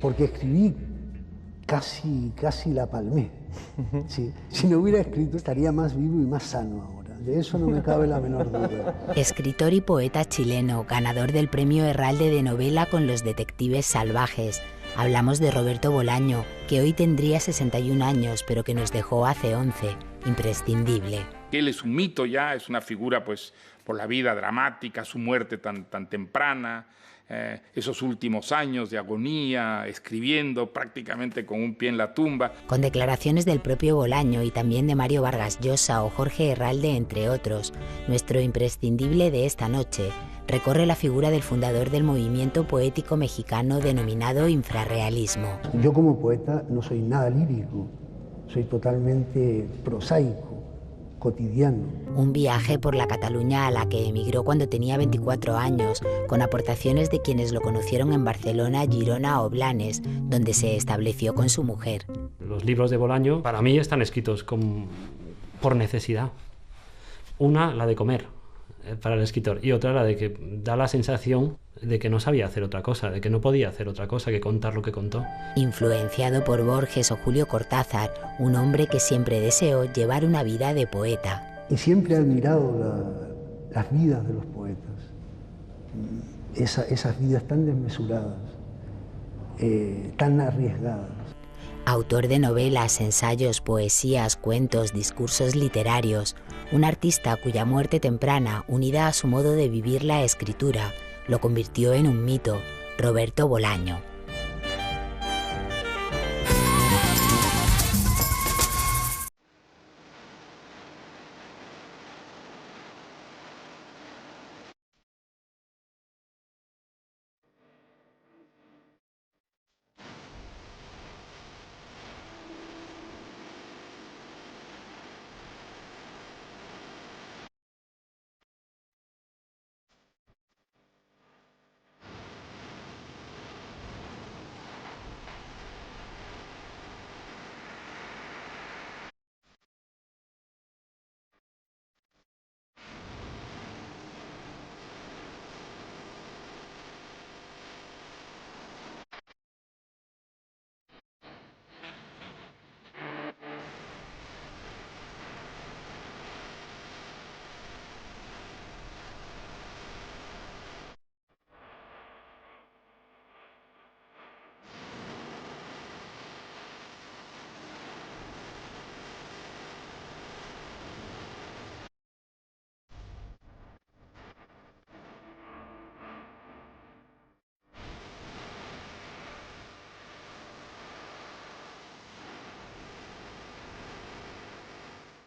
porque escribí casi la palmé. Sí. Si no hubiera escrito estaría más vivo y más sano ahora. De eso no me cabe la menor duda. Escritor y poeta chileno, ganador del Premio Herralde de Novela con Los Detectives Salvajes. Hablamos de Roberto Bolaño, que hoy tendría 61 años, pero que nos dejó hace 11. Imprescindible. Él es un mito ya, es una figura pues por la vida dramática, su muerte tan temprana, esos últimos años de agonía, escribiendo prácticamente con un pie en la tumba. Con declaraciones del propio Bolaño y también de Mario Vargas Llosa o Jorge Herralde, entre otros, nuestro imprescindible de esta noche recorre la figura del fundador del movimiento poético mexicano denominado infrarrealismo. Yo como poeta no soy nada lírico, soy totalmente prosaico, cotidiano. Un viaje por la Cataluña a la que emigró cuando tenía 24 años, con aportaciones de quienes lo conocieron en Barcelona, Girona o Blanes, donde se estableció con su mujer. Los libros de Bolaño para mí están escritos por necesidad. Una, la de comer, para el escritor, y otra, la de que da la sensación de que no sabía hacer otra cosa, de que no podía hacer otra cosa que contar lo que contó. Influenciado por Borges o Julio Cortázar, un hombre que siempre deseó llevar una vida de poeta. Y siempre he admirado las vidas de los poetas, esas vidas tan desmesuradas, tan arriesgadas. Autor de novelas, ensayos, poesías, cuentos, discursos literarios, un artista cuya muerte temprana, unida a su modo de vivir la escritura, lo convirtió en un mito, Roberto Bolaño.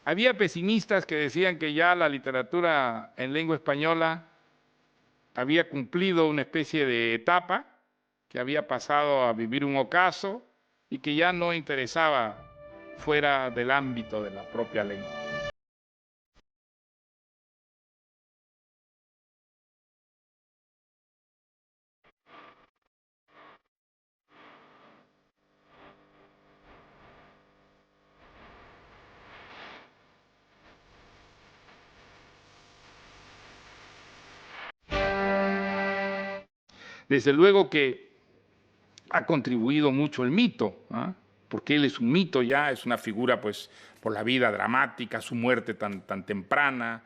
Había pesimistas que decían que ya la literatura en lengua española había cumplido una especie de etapa, que había pasado a vivir un ocaso y que ya no interesaba fuera del ámbito de la propia lengua. Desde luego que ha contribuido mucho el mito, ¿eh? Porque él es un mito ya, es una figura pues por la vida dramática, su muerte tan temprana,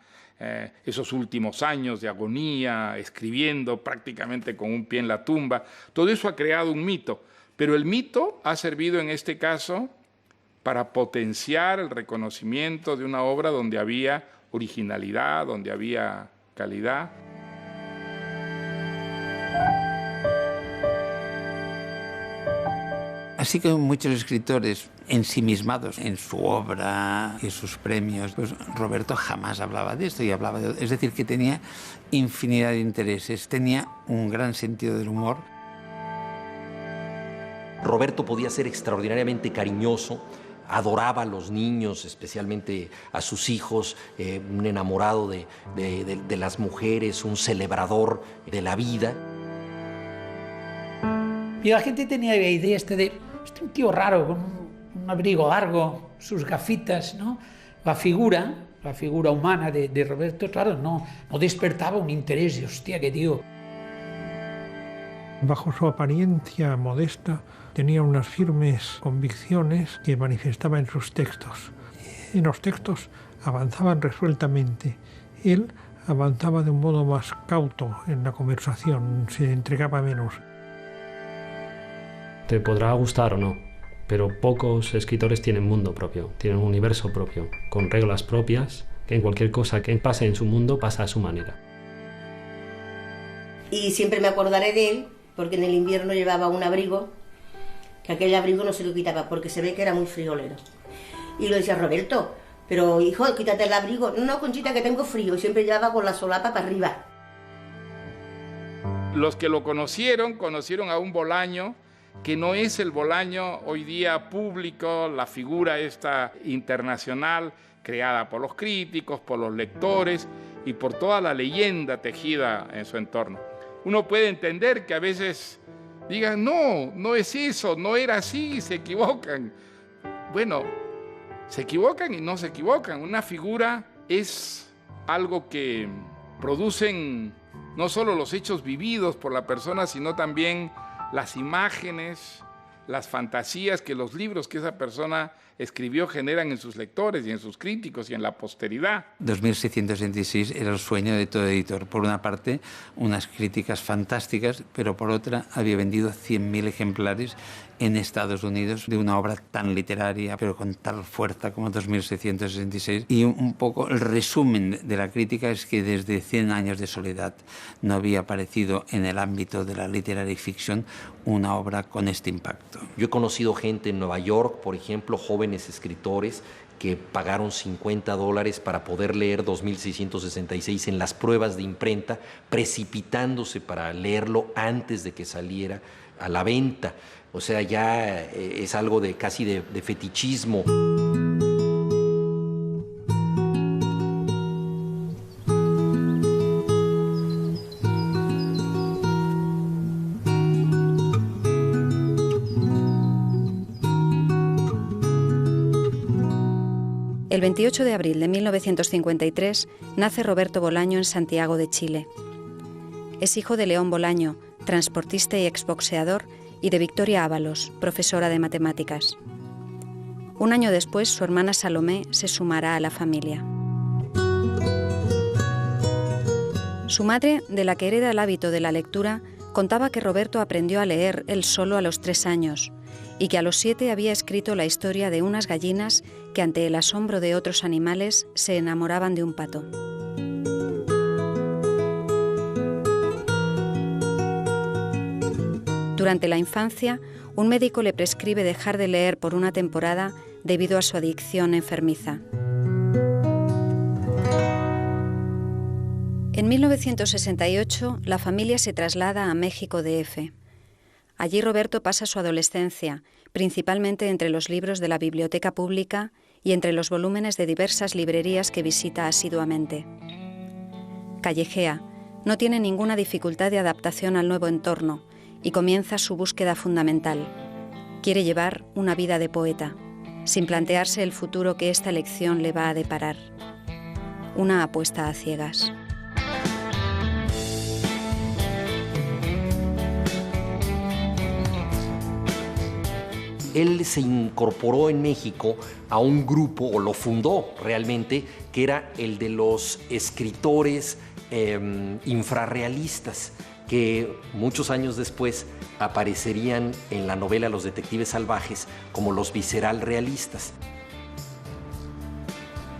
esos últimos años de agonía, escribiendo prácticamente con un pie en la tumba. Todo eso ha creado un mito, pero el mito ha servido en este caso para potenciar el reconocimiento de una obra donde había originalidad, donde había calidad. Así que muchos escritores ensimismados en su obra y sus premios, pues Roberto jamás hablaba de esto y hablaba de... Es decir, que tenía infinidad de intereses, tenía un gran sentido del humor. Roberto podía ser extraordinariamente cariñoso, adoraba a los niños, especialmente a sus hijos, un enamorado de las mujeres, un celebrador de la vida. Y la gente tenía la idea de un tío raro, con un abrigo largo, sus gafitas, ¿no? La figura humana de Roberto, claro, no despertaba un interés de, hostia, qué tío. Bajo su apariencia modesta, tenía unas firmes convicciones que manifestaba en sus textos. En los textos avanzaban resueltamente. Él avanzaba de un modo más cauto en la conversación, se entregaba menos. Te podrá gustar o no, pero pocos escritores tienen mundo propio, tienen un universo propio, con reglas propias, que en cualquier cosa que pase en su mundo pasa a su manera. Y siempre me acordaré de él, porque en el invierno llevaba un abrigo, que aquel abrigo no se lo quitaba, porque se ve que era muy friolero. Y le decía, Roberto, pero hijo, quítate el abrigo. No, Conchita, que tengo frío. Y siempre llevaba con la solapa para arriba. Los que lo conocieron a un Bolaño que no es el Bolaño hoy día público, la figura esta internacional creada por los críticos, por los lectores y por toda la leyenda tejida en su entorno. Uno puede entender que a veces digan, no es eso, no era así, se equivocan. Bueno, se equivocan y no se equivocan. Una figura es algo que producen no solo los hechos vividos por la persona, sino también las imágenes, las fantasías que los libros que esa persona escribió generan en sus lectores y en sus críticos y en la posteridad. 2666 era el sueño de todo editor. Por una parte, unas críticas fantásticas, pero por otra, había vendido 100.000 ejemplares en Estados Unidos de una obra tan literaria, pero con tal fuerza como 2666. Y un poco el resumen de la crítica es que desde 100 años de soledad no había aparecido en el ámbito de la literary fiction una obra con este impacto. Yo he conocido gente en Nueva York, por ejemplo, jóvenes escritores que pagaron $50 para poder leer 2666 en las pruebas de imprenta, precipitándose para leerlo antes de que saliera a la venta. O sea, ya es algo de casi de fetichismo. El 28 de abril de 1953 nace Roberto Bolaño en Santiago de Chile. Es hijo de León Bolaño, transportista y exboxeador, y de Victoria Ábalos, profesora de matemáticas. Un año después, su hermana Salomé se sumará a la familia. Su madre, de la que hereda el hábito de la lectura, contaba que Roberto aprendió a leer él solo a los 3 años y que a los 7 había escrito la historia de unas gallinas que ante el asombro de otros animales se enamoraban de un pato. Durante la infancia, un médico le prescribe dejar de leer por una temporada debido a su adicción enfermiza. En 1968, la familia se traslada a México DF. Allí Roberto pasa su adolescencia, principalmente entre los libros de la biblioteca pública y entre los volúmenes de diversas librerías que visita asiduamente. Callejea, no tiene ninguna dificultad de adaptación al nuevo entorno y comienza su búsqueda fundamental. Quiere llevar una vida de poeta, sin plantearse el futuro que esta elección le va a deparar. Una apuesta a ciegas. Él se incorporó en México a un grupo, o lo fundó realmente, que era el de los escritores infrarrealistas, que muchos años después aparecerían en la novela Los Detectives Salvajes como los visceral realistas.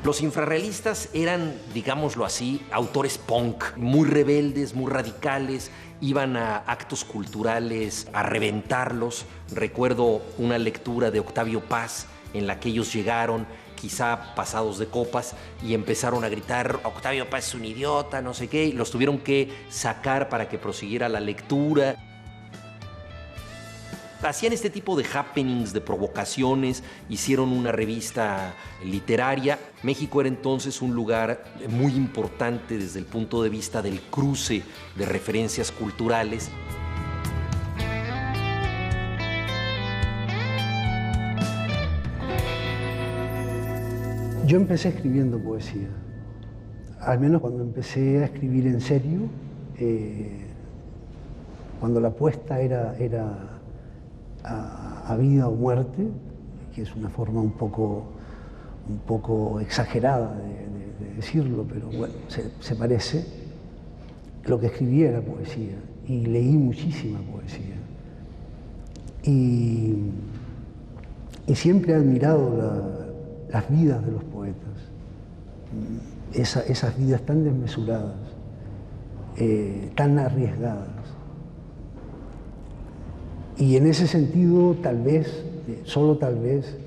Los infrarrealistas eran, digámoslo así, autores punk, muy rebeldes, muy radicales, iban a actos culturales a reventarlos. Recuerdo una lectura de Octavio Paz en la que ellos llegaron, quizá pasados de copas, y empezaron a gritar, Octavio Paz es un idiota, no sé qué, y los tuvieron que sacar para que prosiguiera la lectura. Hacían este tipo de happenings, de provocaciones, hicieron una revista literaria. México era entonces un lugar muy importante desde el punto de vista del cruce de referencias culturales. Yo empecé escribiendo poesía, al menos cuando empecé a escribir en serio, cuando la apuesta era a vida o muerte, que es una forma un poco exagerada de decirlo, pero bueno, se parece. Lo que escribía era poesía, y leí muchísima poesía. Y siempre he admirado las vidas de los poetas, esas vidas tan desmesuradas, tan arriesgadas. Y en ese sentido, tal vez, solo tal vez,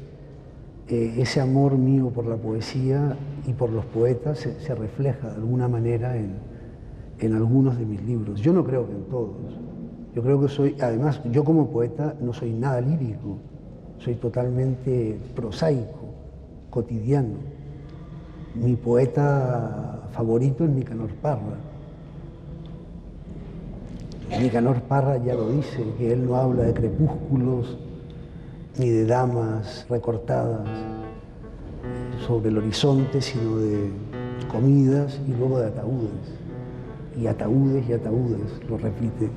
ese amor mío por la poesía y por los poetas se refleja de alguna manera en algunos de mis libros. Yo no creo que en todos. Yo creo que además, yo como poeta no soy nada lírico, soy totalmente prosaico, cotidiano. Mi poeta favorito es Nicanor Parra. Nicanor Parra ya lo dice, que él no habla de crepúsculos ni de damas recortadas sobre el horizonte, sino de comidas y luego de ataúdes. Y ataúdes y ataúdes, lo repite.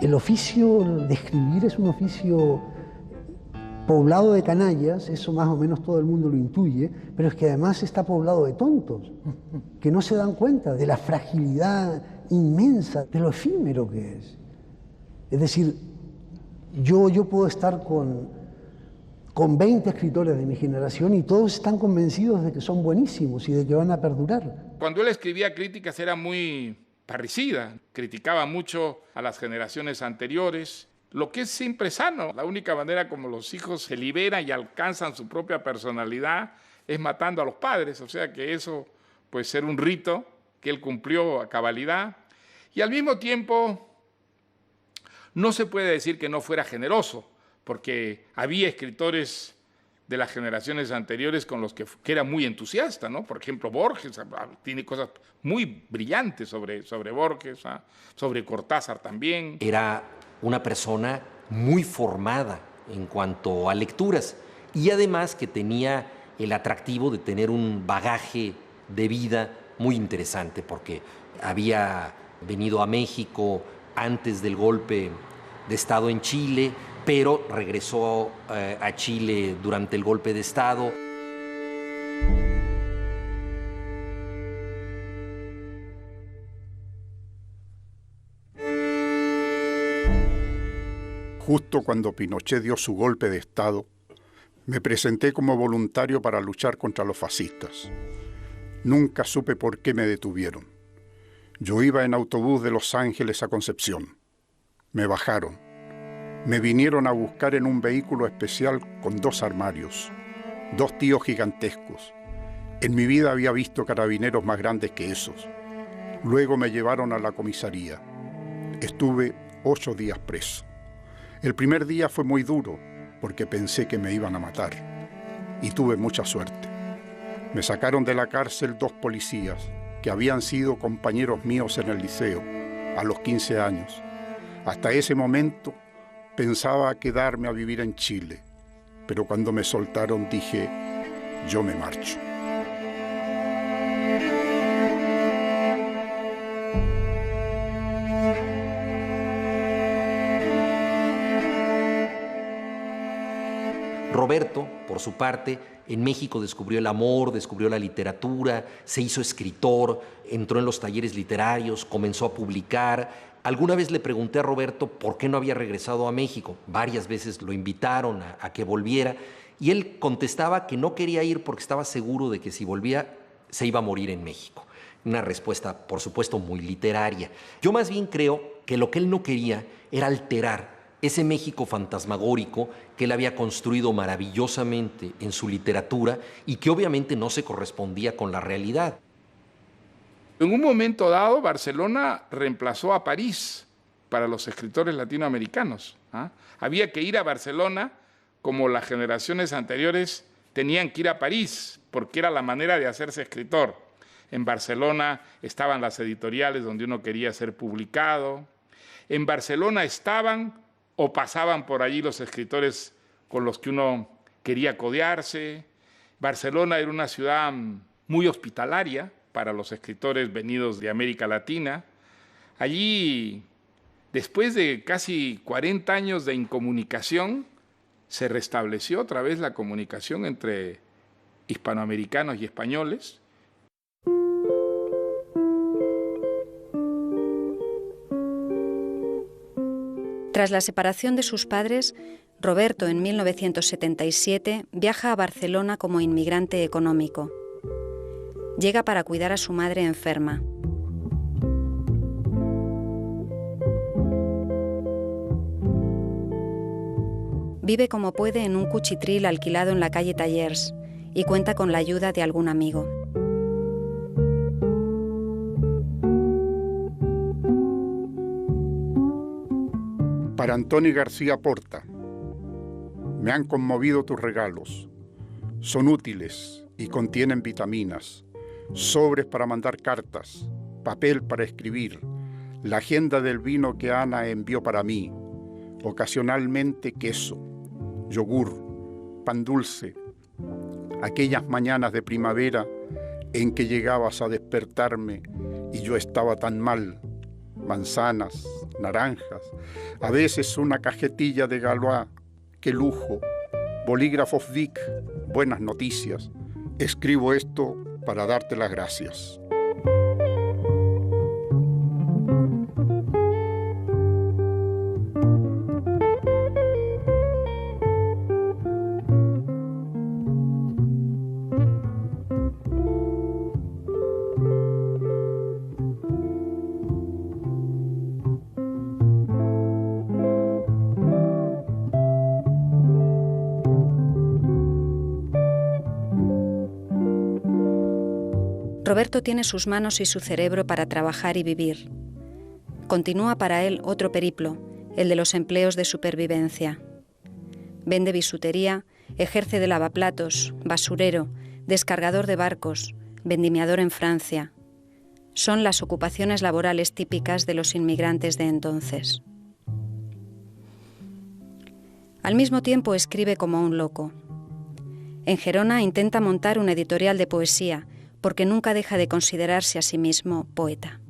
El oficio de escribir es un oficio poblado de canallas, eso más o menos todo el mundo lo intuye, pero es que además está poblado de tontos, que no se dan cuenta de la fragilidad inmensa, de lo efímero que es. Es decir, yo puedo estar con 20 escritores de mi generación y todos están convencidos de que son buenísimos y de que van a perdurar. Cuando él escribía críticas era muy parricida, criticaba mucho a las generaciones anteriores, lo que es siempre sano. La única manera como los hijos se liberan y alcanzan su propia personalidad es matando a los padres, o sea que eso puede ser un rito que él cumplió a cabalidad. Y al mismo tiempo no se puede decir que no fuera generoso, porque había escritores de las generaciones anteriores con los que era muy entusiasta, ¿no? Por ejemplo, Borges tiene cosas muy brillantes sobre Borges, sobre Cortázar también. Era una persona muy formada en cuanto a lecturas y además que tenía el atractivo de tener un bagaje de vida muy interesante porque había venido a México antes del golpe de Estado en Chile, pero regresó a Chile durante el golpe de Estado. Justo cuando Pinochet dio su golpe de Estado, me presenté como voluntario para luchar contra los fascistas. Nunca supe por qué me detuvieron. Yo iba en autobús de Los Ángeles a Concepción. Me bajaron. Me vinieron a buscar en un vehículo especial con 2 armarios, 2 tíos gigantescos. En mi vida había visto carabineros más grandes que esos. Luego me llevaron a la comisaría. Estuve 8 días preso. El primer día fue muy duro porque pensé que me iban a matar. Y tuve mucha suerte. Me sacaron de la cárcel 2 policías que habían sido compañeros míos en el liceo a los 15 años. Hasta ese momento pensaba quedarme a vivir en Chile, pero cuando me soltaron dije, yo me marcho. Roberto, por su parte, en México descubrió el amor, descubrió la literatura, se hizo escritor, entró en los talleres literarios, comenzó a publicar. Alguna vez le pregunté a Roberto por qué no había regresado a México. Varias veces lo invitaron a que volviera y él contestaba que no quería ir porque estaba seguro de que si volvía se iba a morir en México. Una respuesta, por supuesto, muy literaria. Yo más bien creo que lo que él no quería era alterar ese México fantasmagórico que él había construido maravillosamente en su literatura y que obviamente no se correspondía con la realidad. En un momento dado, Barcelona reemplazó a París para los escritores latinoamericanos. Había que ir a Barcelona como las generaciones anteriores tenían que ir a París, porque era la manera de hacerse escritor. En Barcelona estaban las editoriales donde uno quería ser publicado. En Barcelona estaban o pasaban por allí los escritores con los que uno quería codearse. Barcelona era una ciudad muy hospitalaria para los escritores venidos de América Latina. Allí, después de casi 40 años de incomunicación, se restableció otra vez la comunicación entre hispanoamericanos y españoles. Tras la separación de sus padres, Roberto en 1977 viaja a Barcelona como inmigrante económico. Llega para cuidar a su madre enferma. Vive como puede en un cuchitril alquilado en la calle Tallers y cuenta con la ayuda de algún amigo. Para Antonio García Porta, me han conmovido tus regalos. Son útiles y contienen vitaminas, sobres para mandar cartas, papel para escribir, la agenda del vino que Ana envió para mí, ocasionalmente queso, yogur, pan dulce, aquellas mañanas de primavera en que llegabas a despertarme y yo estaba tan mal, manzanas, naranjas, a veces una cajetilla de Galois, qué lujo, bolígrafos Vic, buenas noticias. Escribo esto para darte las gracias. Roberto tiene sus manos y su cerebro para trabajar y vivir. Continúa para él otro periplo, el de los empleos de supervivencia. Vende bisutería, ejerce de lavaplatos, basurero, descargador de barcos, vendimiador en Francia. Son las ocupaciones laborales típicas de los inmigrantes de entonces. Al mismo tiempo escribe como un loco. En Gerona intenta montar una editorial de poesía, porque nunca deja de considerarse a sí mismo poeta.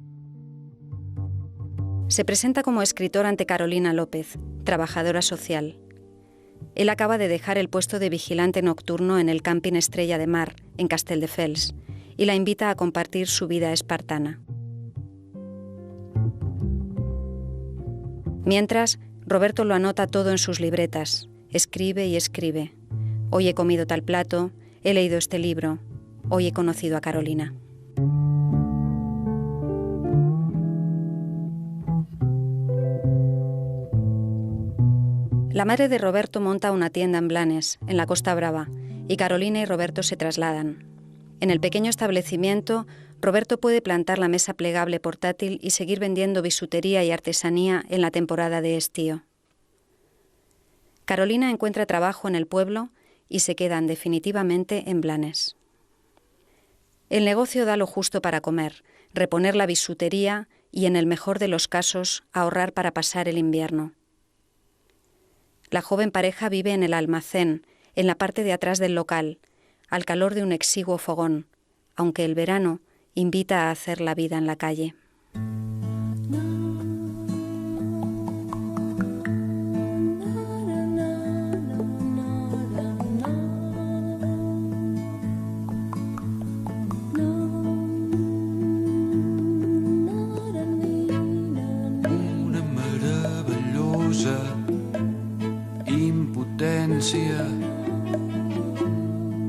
Se presenta como escritor ante Carolina López, trabajadora social. Él acaba de dejar el puesto de vigilante nocturno en el Camping Estrella de Mar, en Castelldefels, y la invita a compartir su vida espartana. Mientras, Roberto lo anota todo en sus libretas, escribe y escribe. Hoy he comido tal plato, he leído este libro, hoy he conocido a Carolina. La madre de Roberto monta una tienda en Blanes, en la Costa Brava, y Carolina y Roberto se trasladan. En el pequeño establecimiento, Roberto puede plantar la mesa plegable portátil y seguir vendiendo bisutería y artesanía en la temporada de estío. Carolina encuentra trabajo en el pueblo y se quedan definitivamente en Blanes. El negocio da lo justo para comer, reponer la bisutería y, en el mejor de los casos, ahorrar para pasar el invierno. La joven pareja vive en el almacén, en la parte de atrás del local, al calor de un exiguo fogón, aunque el verano invita a hacer la vida en la calle.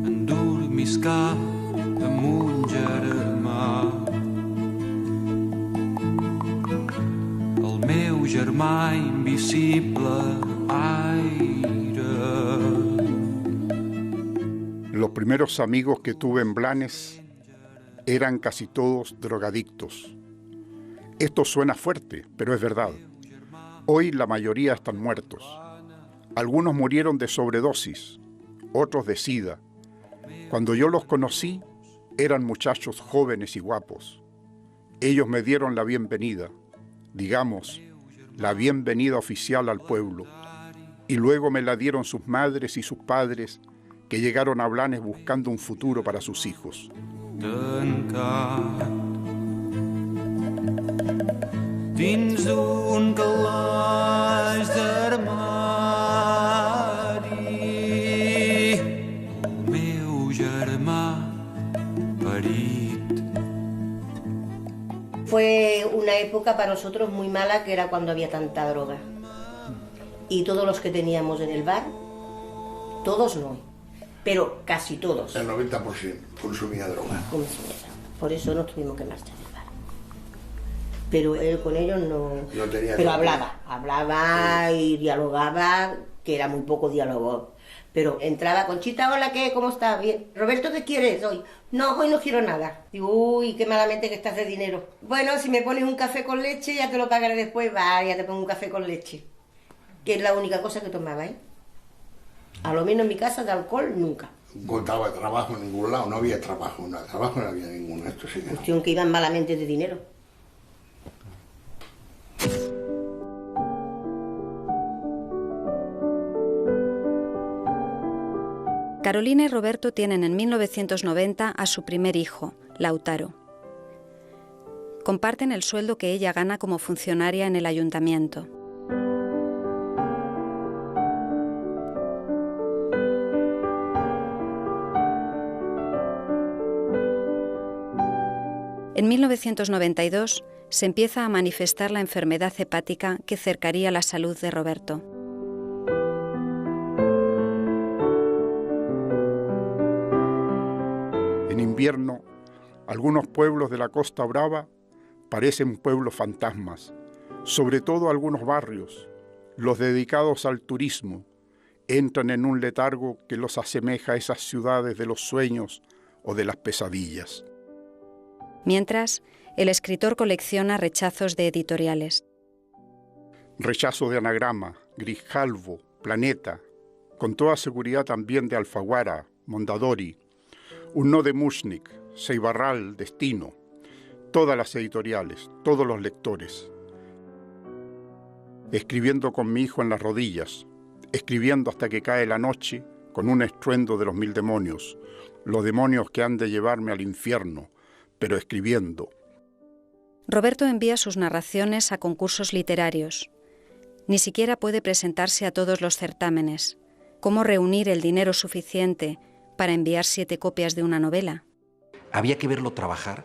Endormiscar amb un germà. El meu germà invisible aire. Los primeros amigos que tuve en Blanes eran casi todos drogadictos. Esto suena fuerte, pero es verdad. Hoy la mayoría están muertos. Algunos murieron de sobredosis, otros de SIDA. Cuando yo los conocí, eran muchachos jóvenes y guapos. Ellos me dieron la bienvenida, digamos, la bienvenida oficial al pueblo. Y luego me la dieron sus madres y sus padres, que llegaron a Blanes buscando un futuro para sus hijos. Dins d'un calaix d'armari, el meu germà parit. Fue una época para nosotros muy mala, que era cuando había tanta droga. Y todos los que teníamos en el bar, todos no, pero casi todos. El 90% consumía droga. Por eso nos tuvimos que marchar. Pero él con ellos no tenía. Pero hablaba y dialogaba, que era muy poco diálogo. Pero entraba, Conchita, hola, ¿qué? ¿Cómo estás? Bien. Roberto, ¿qué quieres hoy? No, hoy no quiero nada. Digo, uy, qué malamente que estás de dinero. Bueno, si me pones un café con leche, ya te lo pagaré después. Va, ya te pongo un café con leche. Que es la única cosa que tomaba, ¿eh? A lo menos en mi casa de alcohol, nunca. No contaba trabajo en ningún lado, no había trabajo, no había ninguno. Esto sí. Cuestión que iban malamente de dinero. Carolina y Roberto tienen en 1990 a su primer hijo, Lautaro. Comparten el sueldo que ella gana como funcionaria en el ayuntamiento. En 1992 se empieza a manifestar la enfermedad hepática que cercaría la salud de Roberto. En invierno, algunos pueblos de la Costa Brava parecen pueblos fantasmas, sobre todo algunos barrios, los dedicados al turismo, entran en un letargo que los asemeja a esas ciudades de los sueños o de las pesadillas. Mientras, el escritor colecciona rechazos de editoriales. Rechazo de Anagrama, Grijalvo, Planeta, con toda seguridad también de Alfaguara, Mondadori, un no de Mushnik, Seibarral, Destino, todas las editoriales, todos los lectores. Escribiendo con mi hijo en las rodillas, escribiendo hasta que cae la noche con un estruendo de los 1000 demonios, los demonios que han de llevarme al infierno, pero escribiendo. Roberto envía sus narraciones a concursos literarios. Ni siquiera puede presentarse a todos los certámenes. ¿Cómo reunir el dinero suficiente para enviar 7 copias de una novela? Había que verlo trabajar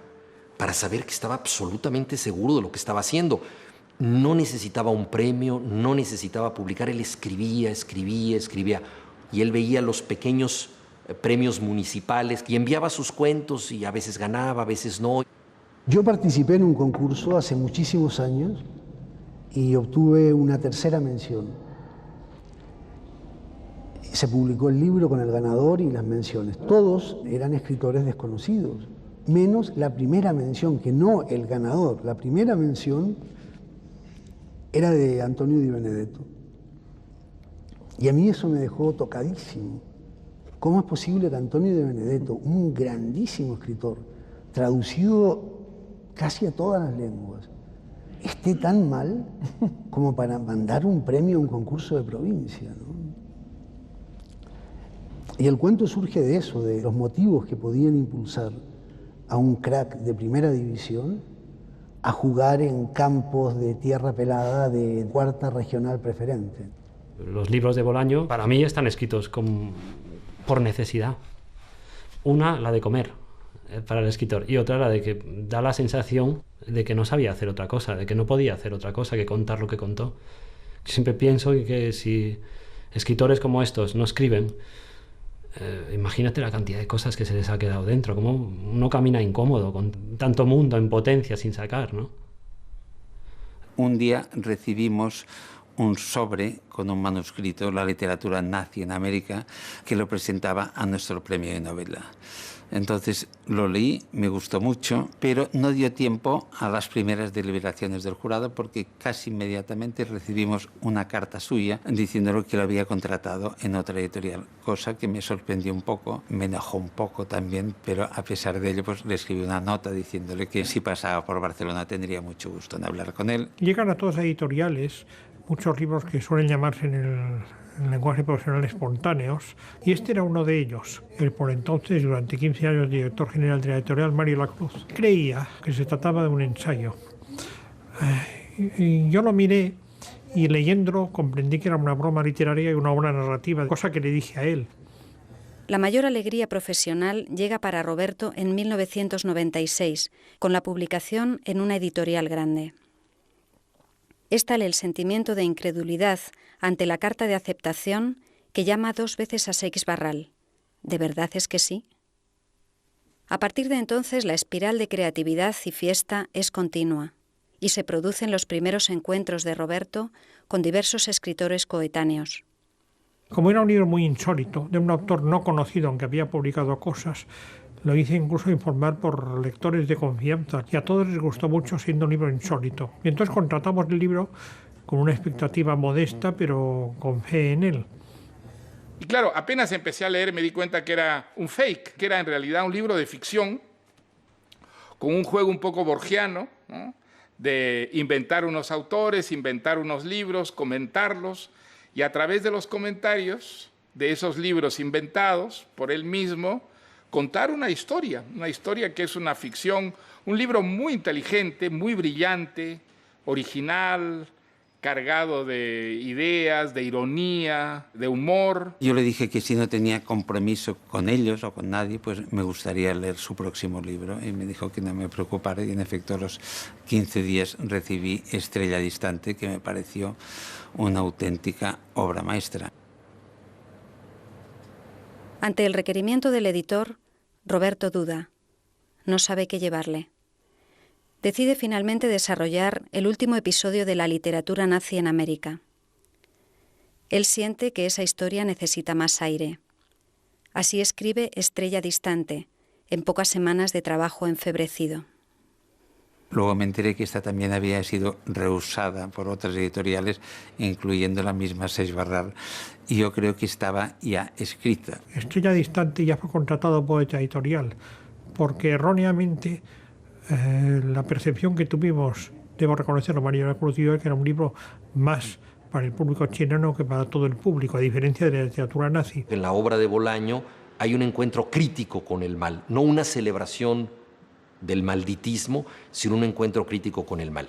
para saber que estaba absolutamente seguro de lo que estaba haciendo. No necesitaba un premio, no necesitaba publicar. Él escribía. Y él veía los pequeños premios municipales y enviaba sus cuentos y a veces ganaba, a veces no. Yo participé en un concurso hace muchísimos años y obtuve una 3ª mención. Se publicó el libro con el ganador y las menciones. Todos eran escritores desconocidos, menos la primera mención, que no el ganador. La primera mención era de Antonio Di Benedetto. Y a mí eso me dejó tocadísimo. ¿Cómo es posible que Antonio Di Benedetto, un grandísimo escritor, traducido casi a todas las lenguas, esté tan mal como para mandar un premio a un concurso de provincia, ¿no? Y el cuento surge de eso, de los motivos que podían impulsar a un crack de primera división a jugar en campos de tierra pelada de 4ª regional preferente. Los libros de Bolaño para mí están escritos por necesidad. Una, la de comer para el escritor, y otra, la de que da la sensación de que no sabía hacer otra cosa, de que no podía hacer otra cosa que contar lo que contó. Siempre pienso que si escritores como estos no escriben, imagínate la cantidad de cosas que se les ha quedado dentro, como uno camina incómodo con tanto mundo en potencia sin sacar, ¿no? un día recibimos un sobre con un manuscrito, La literatura nazi en América, que lo presentaba a nuestro premio de novela. Entonces lo leí, me gustó mucho, pero no dio tiempo a las primeras deliberaciones del jurado porque casi inmediatamente recibimos una carta suya diciéndole que lo había contratado en otra editorial, cosa que me sorprendió un poco, me enojó un poco también, pero a pesar de ello pues le escribí una nota diciéndole que si pasaba por Barcelona tendría mucho gusto en hablar con él. Llegan a todas las editoriales muchos libros que suelen llamarse en el lenguaje profesional espontáneos, y este era uno de ellos. El por entonces, durante 15 años, director general de la editorial, Mario Lacruz, creía que se trataba de un ensayo. Y yo lo miré y leyéndolo comprendí que era una broma literaria y una obra narrativa, cosa que le dije a él. La mayor alegría profesional llega para Roberto en 1996, con la publicación en una editorial grande. Es tal el sentimiento de incredulidad ante la carta de aceptación que llama 2 veces a Seix Barral. ¿De verdad es que sí? A partir de entonces la espiral de creatividad y fiesta es continua y se producen los primeros encuentros de Roberto con diversos escritores coetáneos. Como era un libro muy insólito, de un autor no conocido aunque había publicado cosas, lo hice incluso informar por lectores de confianza y a todos les gustó mucho siendo un libro insólito. Y entonces contratamos el libro con una expectativa modesta pero con fe en él. Y claro, apenas empecé a leer me di cuenta que era un fake, que era en realidad un libro de ficción con un juego un poco borgiano, ¿no? De inventar unos autores, inventar unos libros, comentarlos y a través de los comentarios de esos libros inventados por él mismo contar una historia que es una ficción, un libro muy inteligente, muy brillante, original, cargado de ideas, de ironía, de humor. Yo le dije que si no tenía compromiso con ellos o con nadie, pues me gustaría leer su próximo libro y me dijo que no me preocupara y en efecto a los 15 días recibí Estrella distante, que me pareció una auténtica obra maestra. Ante el requerimiento del editor, Roberto duda. No sabe qué llevarle. Decide finalmente desarrollar el último episodio de la literatura nazi en América. Él siente que esa historia necesita más aire. Así escribe Estrella distante, en pocas semanas de trabajo enfebrecido. Luego me enteré que esta también había sido rehusada por otras editoriales, incluyendo la misma Seix Barral, y yo creo que estaba ya escrita. Estrella distante ya fue contratado por otra editorial, porque erróneamente la percepción que tuvimos, debo reconocerlo, María Lacruz y yo, que era un libro más para el público chileno que para todo el público, a diferencia de la literatura nazi. En la obra de Bolaño hay un encuentro crítico con el mal, no una celebración del malditismo, sino un encuentro crítico con el mal.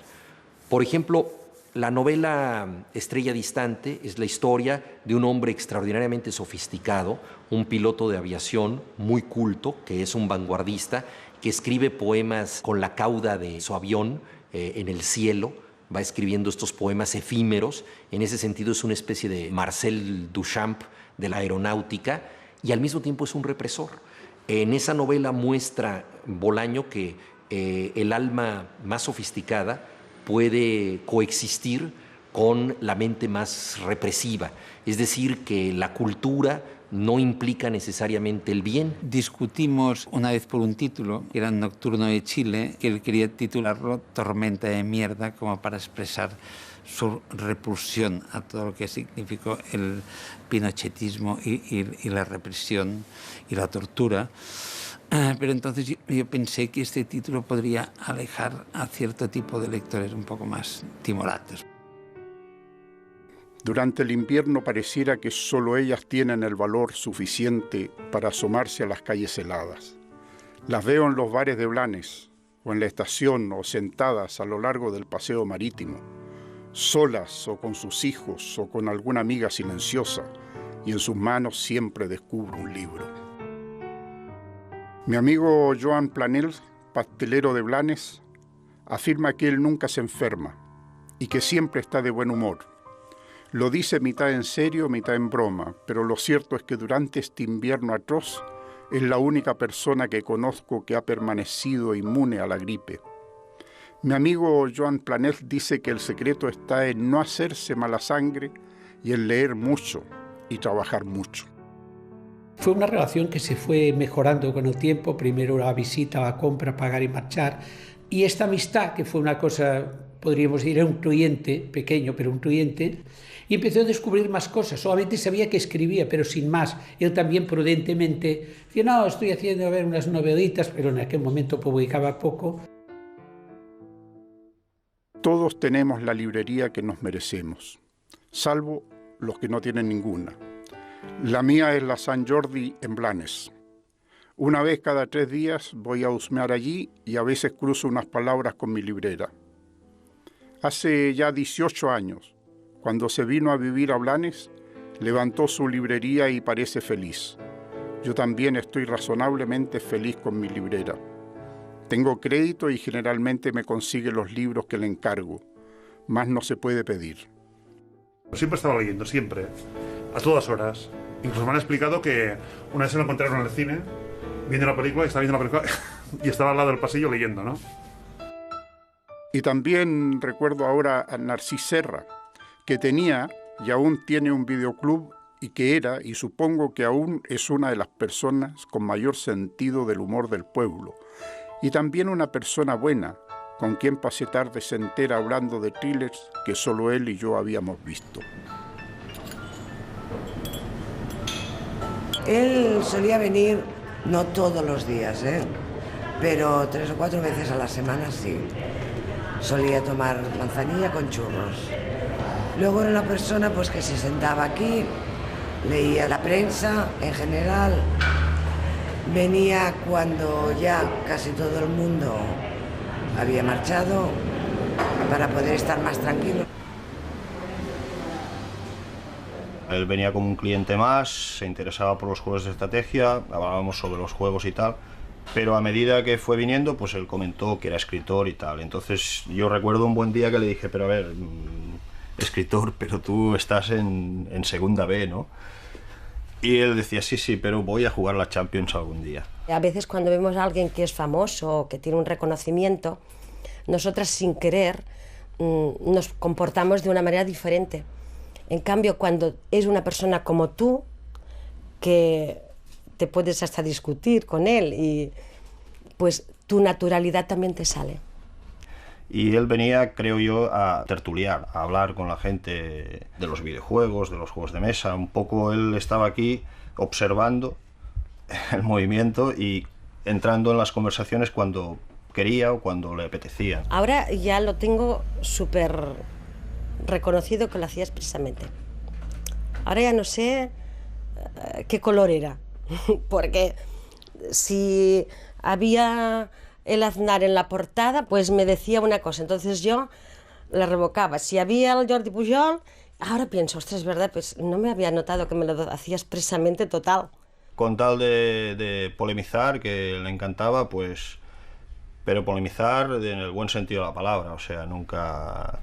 Por ejemplo, la novela Estrella distante es la historia de un hombre extraordinariamente sofisticado, un piloto de aviación muy culto, que es un vanguardista, que escribe poemas con la cauda de su avión en el cielo, va escribiendo estos poemas efímeros, en ese sentido es una especie de Marcel Duchamp de la aeronáutica, y al mismo tiempo es un represor. En esa novela muestra Bolaño que el alma más sofisticada puede coexistir con la mente más represiva, es decir, que la cultura no implica necesariamente el bien. Discutimos una vez por un título, que era Nocturno de Chile, que él quería titularlo Tormenta de mierda, como para expresar su repulsión a todo lo que significó el pinochetismo y la represión y la tortura. Pero entonces yo pensé que este título podría alejar a cierto tipo de lectores un poco más timoratos. Durante el invierno pareciera que solo ellas tienen el valor suficiente para asomarse a las calles heladas. Las veo en los bares de Blanes, o en la estación, o sentadas a lo largo del paseo marítimo, solas o con sus hijos o con alguna amiga silenciosa, y en sus manos siempre descubro un libro. Mi amigo Joan Planel, pastelero de Blanes, afirma que él nunca se enferma y que siempre está de buen humor. Lo dice mitad en serio, mitad en broma, pero lo cierto es que durante este invierno atroz es la única persona que conozco que ha permanecido inmune a la gripe. Mi amigo Joan Planel dice que el secreto está en no hacerse mala sangre y en leer mucho y trabajar mucho. Fue una relación que se fue mejorando con el tiempo, primero la visita, la compra, pagar y marchar, y esta amistad, que fue una cosa, podríamos decir, era un cliente, pequeño, pero un cliente, y empezó a descubrir más cosas. Solamente sabía que escribía, pero sin más. Él también prudentemente decía, no, estoy haciendo unas novelitas, pero en aquel momento publicaba poco. Todos tenemos la librería que nos merecemos, salvo los que no tienen ninguna. La mía es la Sant Jordi en Blanes. Una vez cada 3 días voy a husmear allí y a veces cruzo unas palabras con mi librera. Hace ya 18 años, cuando se vino a vivir a Blanes, levantó su librería y parece feliz. Yo también estoy razonablemente feliz con mi librera. Tengo crédito y generalmente me consigue los libros que le encargo. Más no se puede pedir. Siempre estaba leyendo, siempre. A todas horas. Incluso me han explicado que una vez se lo encontraron en el cine, viendo la película, y estaba viendo la película y estaba al lado del pasillo leyendo, ¿no? Y también recuerdo ahora a Narcís Serra, que tenía y aún tiene un videoclub y que era, y supongo que aún es una de las personas con mayor sentido del humor del pueblo. Y también una persona buena, con quien pasé tardes enteras hablando de thrillers que solo él y yo habíamos visto. Él solía venir, no todos los días, pero 3 o 4 veces a la semana sí. Solía tomar manzanilla con churros. Luego era una persona pues, que se sentaba aquí, leía la prensa en general. Venía cuando ya casi todo el mundo había marchado para poder estar más tranquilo. Él venía como un cliente más, se interesaba por los juegos de estrategia, hablábamos sobre los juegos y tal, pero a medida que fue viniendo, pues él comentó que era escritor y tal. Entonces yo recuerdo un buen día que le dije, pero a ver, escritor, pero tú estás en segunda B, ¿no? Y él decía, sí, pero voy a jugar la Champions algún día. A veces cuando vemos a alguien que es famoso o que tiene un reconocimiento, nosotras sin querer nos comportamos de una manera diferente. En cambio, cuando es una persona como tú, que te puedes hasta discutir con él, y pues tu naturalidad también te sale. Y él venía, creo yo, a tertuliar, a hablar con la gente de los videojuegos, de los juegos de mesa. Un poco él estaba aquí observando el movimiento y entrando en las conversaciones cuando quería o cuando le apetecía. Ahora ya lo tengo súper reconocido que lo hacía expresamente. Ahora ya no sé qué color era, porque si había el Aznar en la portada, pues me decía una cosa, entonces yo la revocaba. Si había el Jordi Pujol, ahora pienso, ostras, es verdad, pues no me había notado que me lo hacía expresamente total. Con tal de polemizar, que le encantaba, pues, pero polemizar en el buen sentido de la palabra, o sea, nunca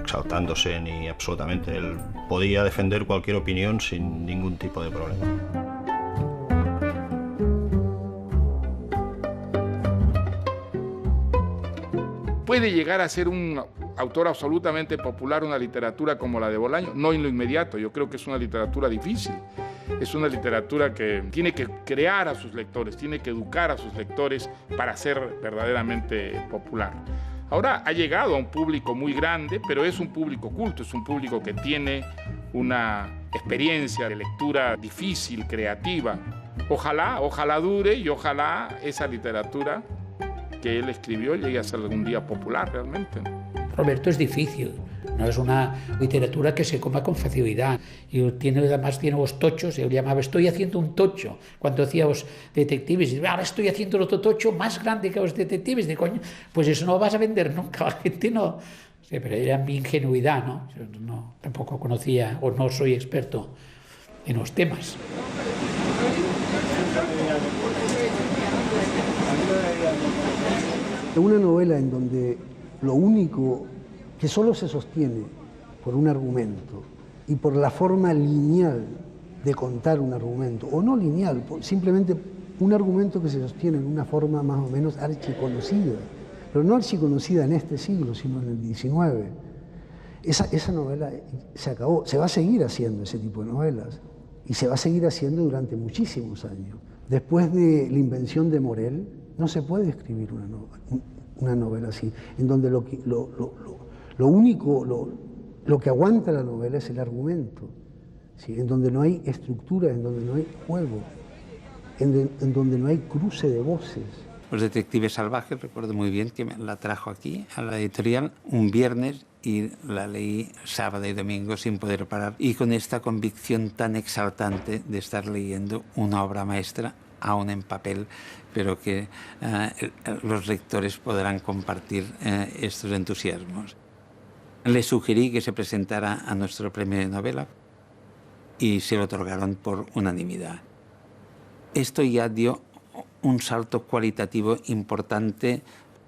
exaltándose ni absolutamente. Él podía defender cualquier opinión sin ningún tipo de problema. ¿Puede llegar a ser un autor absolutamente popular una literatura como la de Bolaño? No en lo inmediato, yo creo que es una literatura difícil. Es una literatura que tiene que crear a sus lectores, tiene que educar a sus lectores para ser verdaderamente popular. Ahora ha llegado a un público muy grande, pero es un público culto, es un público que tiene una experiencia de lectura difícil, creativa. Ojalá dure y ojalá esa literatura que él escribió llegue a ser algún día popular realmente. Roberto es difícil, no es una literatura que se coma con facilidad. Y además tiene los tochos, él llamaba, estoy haciendo un tocho. Cuando hacía los detectives, y ahora estoy haciendo otro tocho más grande que los detectives. De coño, pues eso no lo vas a vender nunca, la gente no. Sí, pero era mi ingenuidad, ¿no? Yo tampoco conocía o no soy experto en los temas. Una novela en donde lo único que solo se sostiene por un argumento y por la forma lineal de contar un argumento, o no lineal, simplemente un argumento que se sostiene en una forma más o menos archiconocida, pero no archiconocida en este siglo, sino en el XIX. Esa novela se acabó. Se va a seguir haciendo ese tipo de novelas y se va a seguir haciendo durante muchísimos años. Después de la invención de Morel, no se puede escribir una novela así, en donde lo que aguanta la novela es el argumento, ¿sí? En donde no hay estructura, en donde no hay juego, en donde no hay cruce de voces. Los Detectives Salvajes, recuerdo muy bien que me la trajo aquí a la editorial un viernes y la leí sábado y domingo sin poder parar, y con esta convicción tan exaltante de estar leyendo una obra maestra, aún en papel, pero que los lectores podrán compartir estos entusiasmos. Le sugerí que se presentara a nuestro premio de novela y se lo otorgaron por unanimidad. Esto ya dio un salto cualitativo importante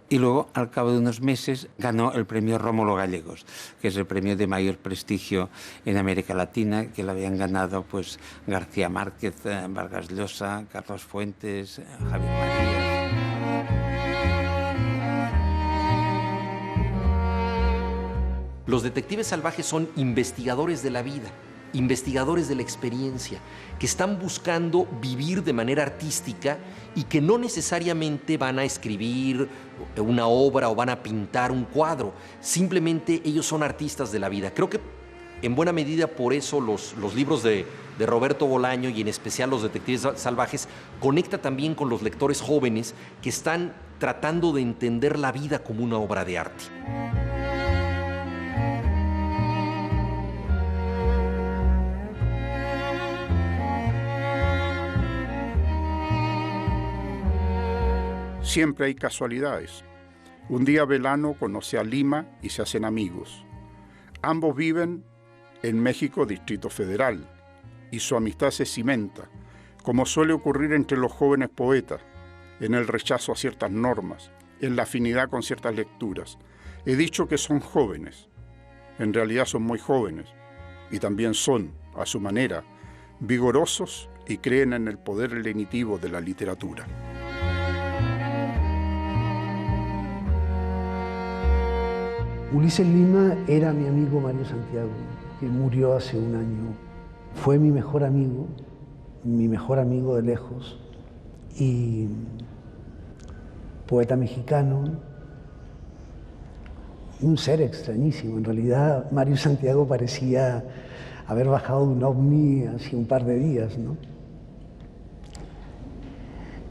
y luego, al cabo de unos meses, ganó el premio Rómulo Gallegos, que es el premio de mayor prestigio en América Latina, que lo habían ganado pues García Márquez, Vargas Llosa, Carlos Fuentes, Javier Marías. Los detectives salvajes son investigadores de la vida, investigadores de la experiencia, que están buscando vivir de manera artística y que no necesariamente van a escribir una obra o van a pintar un cuadro. Simplemente ellos son artistas de la vida. Creo que en buena medida por eso los libros de Roberto Bolaño y en especial Los Detectives Salvajes conecta también con los lectores jóvenes que están tratando de entender la vida como una obra de arte. Siempre hay casualidades. Un día Velano conoce a Lima y se hacen amigos. Ambos viven en México, Distrito Federal, y su amistad se cimenta, como suele ocurrir entre los jóvenes poetas, en el rechazo a ciertas normas, en la afinidad con ciertas lecturas. He dicho que son jóvenes. En realidad son muy jóvenes, y también son, a su manera, vigorosos y creen en el poder lenitivo de la literatura. Ulises Lima era mi amigo Mario Santiago, que murió hace un año. Fue mi mejor amigo de lejos, y poeta mexicano, un ser extrañísimo. En realidad, Mario Santiago parecía haber bajado de un ovni hace un par de días, ¿no?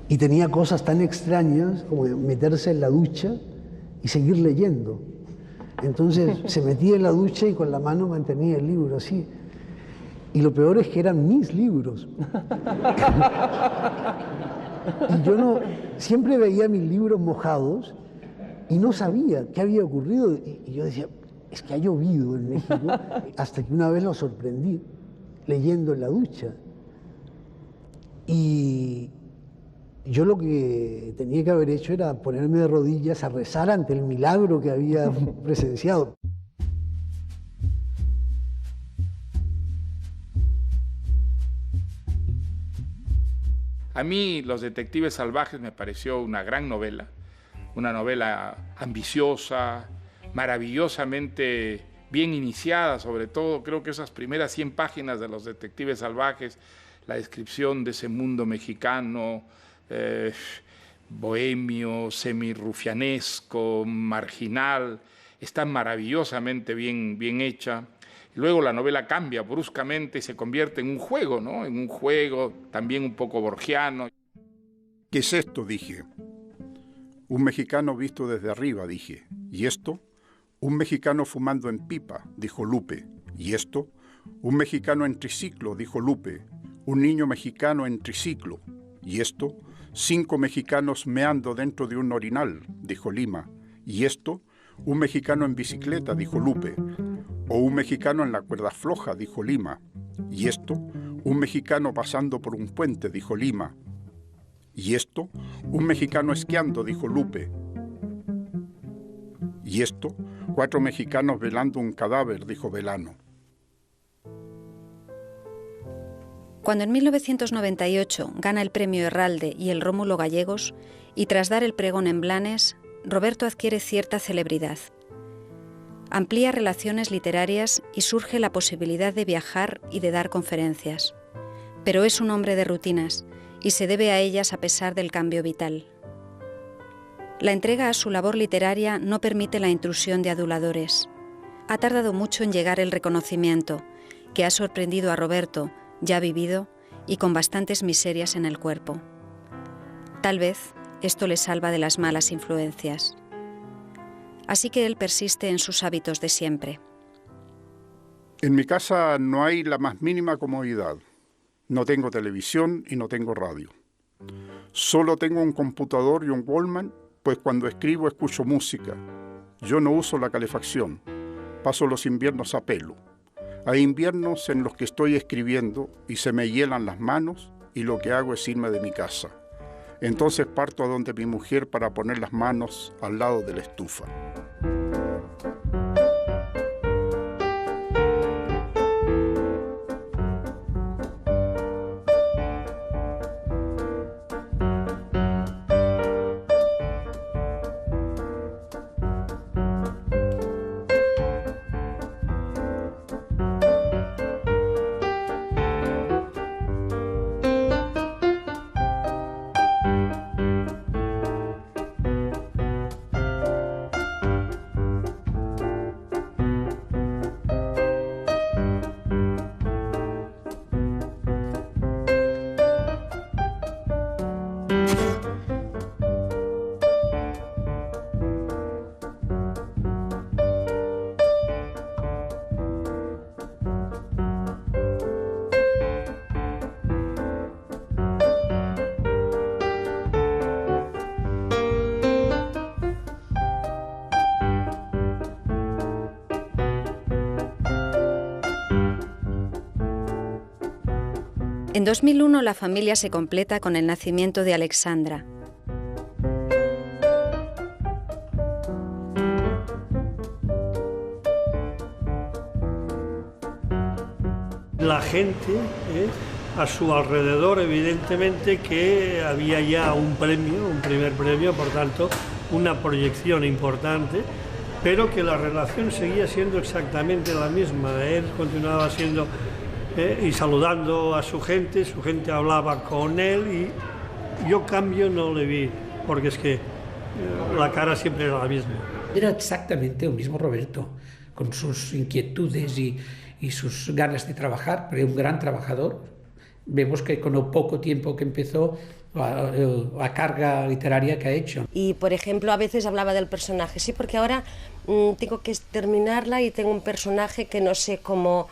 Y tenía cosas tan extrañas como meterse en la ducha y seguir leyendo. Entonces se metía en la ducha y con la mano mantenía el libro así. Y lo peor es que eran mis libros. Y yo siempre veía mis libros mojados y no sabía qué había ocurrido. Y yo decía, es que ha llovido en México. Hasta que una vez lo sorprendí leyendo en la ducha. Y yo lo que tenía que haber hecho era ponerme de rodillas a rezar ante el milagro que había presenciado. A mí Los Detectives Salvajes me pareció una gran novela, una novela ambiciosa, maravillosamente bien iniciada, sobre todo creo que esas primeras 100 páginas de Los Detectives Salvajes, la descripción de ese mundo mexicano, bohemio, semirrufianesco, marginal, está maravillosamente bien hecha. Luego la novela cambia bruscamente y se convierte en un juego, ¿no? En un juego también un poco borgiano. ¿Qué es esto?, dije. Un mexicano visto desde arriba, dije. ¿Y esto? Un mexicano fumando en pipa, dijo Lupe. ¿Y esto? Un mexicano en triciclo, dijo Lupe. Un niño mexicano en triciclo. ¿Y esto? 5 mexicanos meando dentro de un orinal, dijo Lima. ¿Y esto? Un mexicano en bicicleta, dijo Lupe. O un mexicano en la cuerda floja, dijo Lima. ¿Y esto? Un mexicano pasando por un puente, dijo Lima. ¿Y esto? Un mexicano esquiando, dijo Lupe. ¿Y esto? 4 mexicanos velando un cadáver, dijo Velano. Cuando en 1998 gana el premio Herralde y el Rómulo Gallegos, y tras dar el pregón en Blanes, Roberto adquiere cierta celebridad. Amplía relaciones literarias y surge la posibilidad de viajar y de dar conferencias. Pero es un hombre de rutinas y se debe a ellas a pesar del cambio vital. La entrega a su labor literaria no permite la intrusión de aduladores. Ha tardado mucho en llegar el reconocimiento, que ha sorprendido a Roberto, ya vivido y con bastantes miserias en el cuerpo. Tal vez esto le salva de las malas influencias. Así que él persiste en sus hábitos de siempre. En mi casa no hay la más mínima comodidad. No tengo televisión y no tengo radio. Solo tengo un computador y un Walkman, pues cuando escribo escucho música. Yo no uso la calefacción. Paso los inviernos a pelo. Hay inviernos en los que estoy escribiendo y se me hielan las manos y lo que hago es irme de mi casa. Entonces parto a donde mi mujer para poner las manos al lado de la estufa. En 2001 la familia se completa con el nacimiento de Alexandra. La gente a su alrededor, evidentemente que había ya un premio, un primer premio, por tanto una proyección importante, pero que la relación seguía siendo exactamente la misma. Él continuaba siendo y saludando a su gente hablaba con él y yo cambio no le vi, porque es que la cara siempre era la misma. Era exactamente el mismo Roberto, con sus inquietudes y sus ganas de trabajar, pero un gran trabajador. Vemos que con el poco tiempo que empezó, la carga literaria que ha hecho. Y, por ejemplo, a veces hablaba del personaje, sí, porque ahora tengo que terminarla y tengo un personaje que no sé cómo...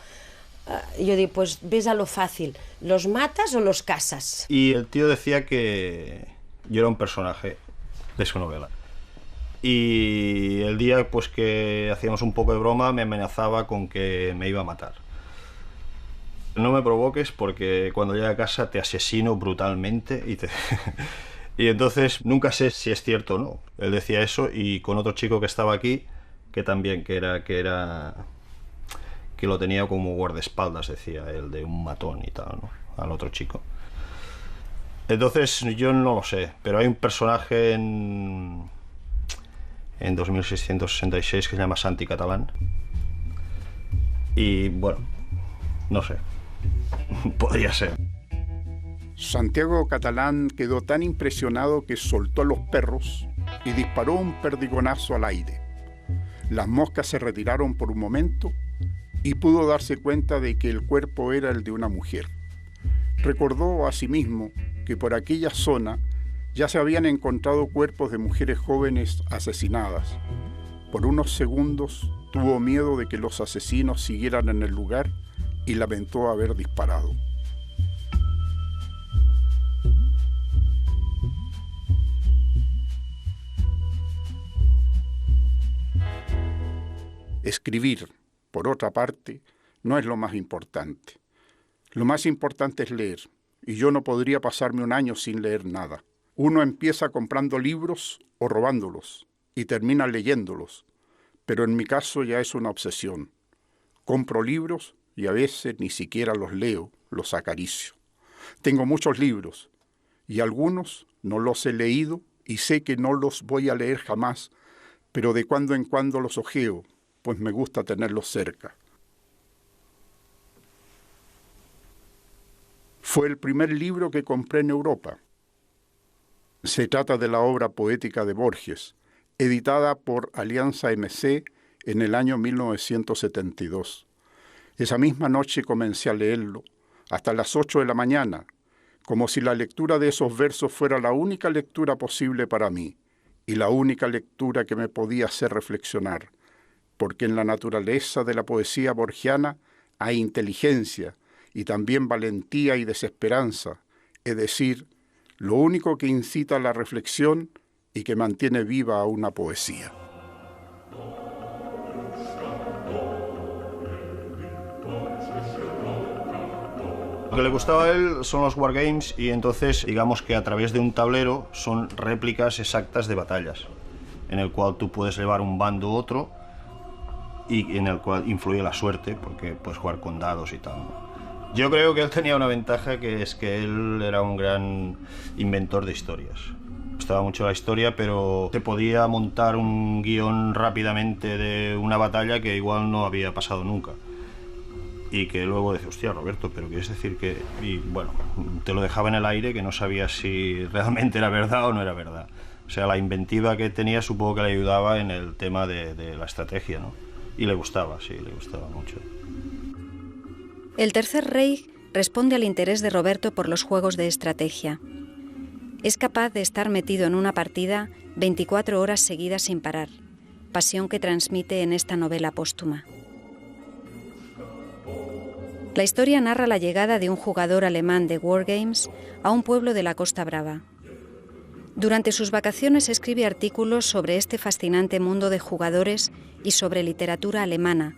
yo digo, pues ves a lo fácil, ¿los matas o los casas? Y el tío decía que yo era un personaje de su novela. Y el día pues que hacíamos un poco de broma me amenazaba con que me iba a matar. No me provoques porque cuando llegue a casa te asesino brutalmente y entonces nunca sé si es cierto o no. Él decía eso y con otro chico que estaba aquí, que también, que lo tenía como guardaespaldas, decía él, de un matón y tal, ¿no? Al otro chico. Entonces yo no lo sé, pero hay un personaje en 2666 que se llama Santi Catalán y bueno, no sé, podría ser. Santiago Catalán quedó tan impresionado que soltó a los perros y disparó un perdigonazo al aire. Las moscas se retiraron por un momento y pudo darse cuenta de que el cuerpo era el de una mujer. Recordó asimismo que por aquella zona ya se habían encontrado cuerpos de mujeres jóvenes asesinadas. Por unos segundos tuvo miedo de que los asesinos siguieran en el lugar y lamentó haber disparado. Escribir, por otra parte, no es lo más importante. Lo más importante es leer, y yo no podría pasarme un año sin leer nada. Uno empieza comprando libros o robándolos, y termina leyéndolos, pero en mi caso ya es una obsesión. Compro libros y a veces ni siquiera los leo, los acaricio. Tengo muchos libros, y algunos no los he leído y sé que no los voy a leer jamás, pero de cuando en cuando los hojeo, pues me gusta tenerlos cerca. Fue el primer libro que compré en Europa. Se trata de la obra poética de Borges, editada por Alianza MC en el año 1972. Esa misma noche comencé a leerlo, hasta las 8 de la mañana, como si la lectura de esos versos fuera la única lectura posible para mí, y la única lectura que me podía hacer reflexionar, porque en la naturaleza de la poesía borgiana hay inteligencia y también valentía y desesperanza, es decir, lo único que incita a la reflexión y que mantiene viva a una poesía. Lo que le gustaba a él son los wargames y entonces digamos que a través de un tablero son réplicas exactas de batallas, en el cual tú puedes llevar un bando u otro y en el cual influye la suerte porque puedes jugar con dados y tal. Yo creo que él tenía una ventaja, que es que él era un gran inventor de historias. Me gustaba mucho la historia, pero te podía montar un guión rápidamente de una batalla que igual no había pasado nunca. Y que luego decía, hostia, Roberto, pero quieres decir que... Y bueno, te lo dejaba en el aire, que no sabías si realmente era verdad o no era verdad. O sea, la inventiva que tenía supongo que le ayudaba en el tema de la estrategia, ¿no? Y le gustaba, sí, le gustaba mucho. El Tercer Reich responde al interés de Roberto por los juegos de estrategia. Es capaz de estar metido en una partida 24 horas seguidas sin parar, pasión que transmite en esta novela póstuma. La historia narra la llegada de un jugador alemán de Wargames a un pueblo de la Costa Brava. Durante sus vacaciones escribe artículos sobre este fascinante mundo de jugadores y sobre literatura alemana,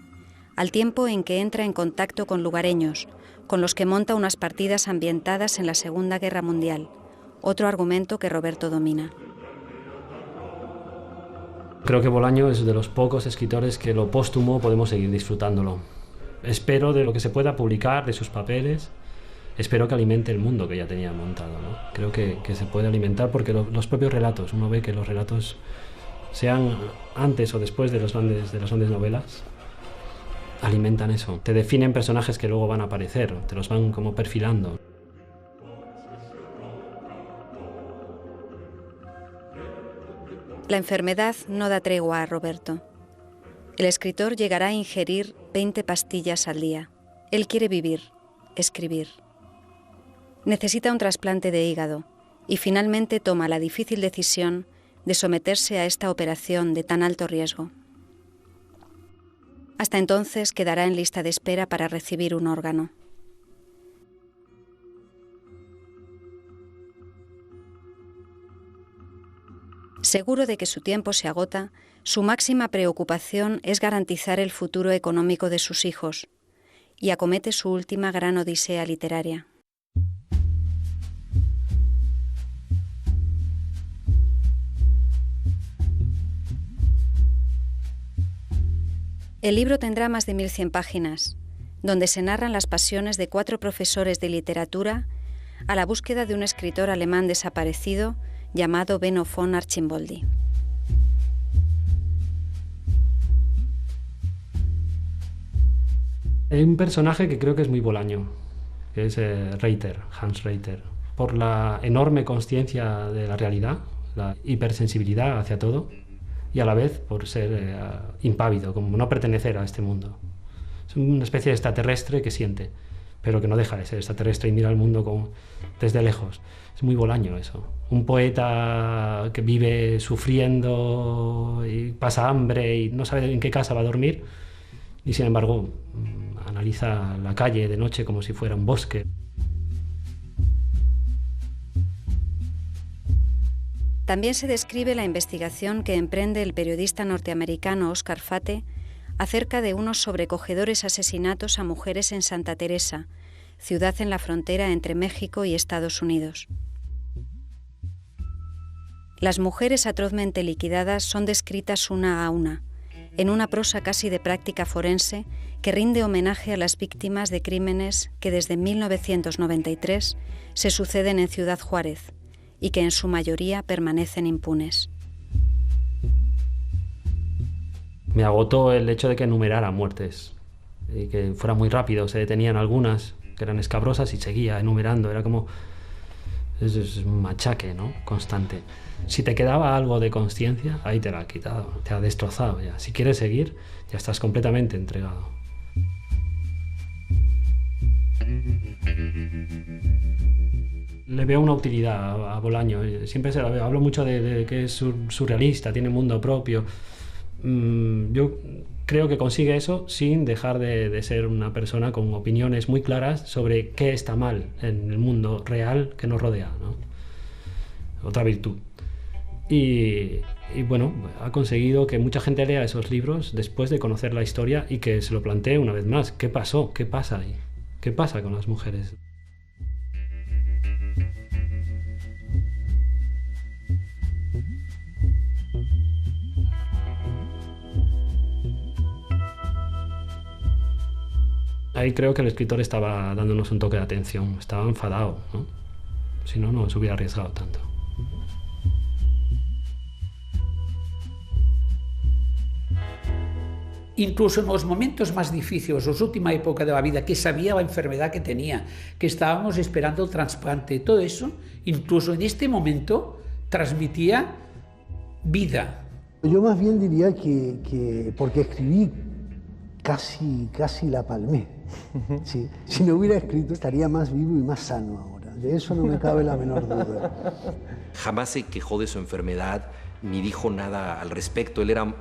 al tiempo en que entra en contacto con lugareños, con los que monta unas partidas ambientadas en la Segunda Guerra Mundial, otro argumento que Roberto domina. Creo que Bolaño es de los pocos escritores que lo póstumo podemos seguir disfrutándolo. Espero de lo que se pueda publicar, de sus papeles, espero que alimente el mundo que ya tenía montado, ¿no? Creo que se puede alimentar porque los propios relatos, uno ve que los relatos, sean antes o después de las grandes novelas, alimentan eso. Te definen personajes que luego van a aparecer, te los van como perfilando. La enfermedad no da tregua a Roberto. El escritor llegará a ingerir 20 pastillas al día. Él quiere vivir, escribir. Necesita un trasplante de hígado y finalmente toma la difícil decisión de someterse a esta operación de tan alto riesgo. Hasta entonces quedará en lista de espera para recibir un órgano. Seguro de que su tiempo se agota, su máxima preocupación es garantizar el futuro económico de sus hijos y acomete su última gran odisea literaria. El libro tendrá más de 1100 páginas, donde se narran las pasiones de 4 profesores de literatura a la búsqueda de un escritor alemán desaparecido llamado Benno von Archimboldi. Hay un personaje que creo que es muy Bolaño, que es Reiter, Hans Reiter, por la enorme consciencia de la realidad, la hipersensibilidad hacia todo, y a la vez por ser impávido, como no pertenecer a este mundo. Es una especie de extraterrestre que siente, pero que no deja de ser extraterrestre y mira al mundo desde lejos. Es muy Bolaño eso. Un poeta que vive sufriendo y pasa hambre y no sabe en qué casa va a dormir, y sin embargo analiza la calle de noche como si fuera un bosque. También se describe la investigación que emprende el periodista norteamericano Oscar Fate acerca de unos sobrecogedores asesinatos a mujeres en Santa Teresa, ciudad en la frontera entre México y Estados Unidos. Las mujeres atrozmente liquidadas son descritas una a una, en una prosa casi de práctica forense que rinde homenaje a las víctimas de crímenes que desde 1993 se suceden en Ciudad Juárez y que en su mayoría permanecen impunes. Me agotó el hecho de que enumerara muertes y que fuera muy rápido. Se detenían algunas que eran escabrosas y seguía enumerando. Era como... Es un machaque, ¿no? Constante. Si te quedaba algo de conciencia, ahí te la ha quitado, te ha destrozado ya. Si quieres seguir, ya estás completamente entregado. Le veo una utilidad a Bolaño. Siempre se la veo. Hablo mucho de que es surrealista, tiene mundo propio. Yo creo que consigue eso sin dejar de ser una persona con opiniones muy claras sobre qué está mal en el mundo real que nos rodea, ¿no? Otra virtud. Y bueno, ha conseguido que mucha gente lea esos libros después de conocer la historia y que se lo plantee una vez más. ¿Qué pasó? ¿Qué pasa ahí? ¿Qué pasa con las mujeres? Ahí creo que el escritor estaba dándonos un toque de atención, estaba enfadado, ¿no? Si no, no se hubiera arriesgado tanto. Incluso en los momentos más difíciles, la última época de la vida, que sabía la enfermedad que tenía, que estábamos esperando el trasplante, todo eso, incluso en este momento, transmitía vida. Yo más bien diría que porque escribí casi la palmé. Sí. Si no hubiera escrito estaría más vivo y más sano ahora. De eso no me cabe la menor duda. Jamás se quejó de su enfermedad ni dijo nada al respecto. Él era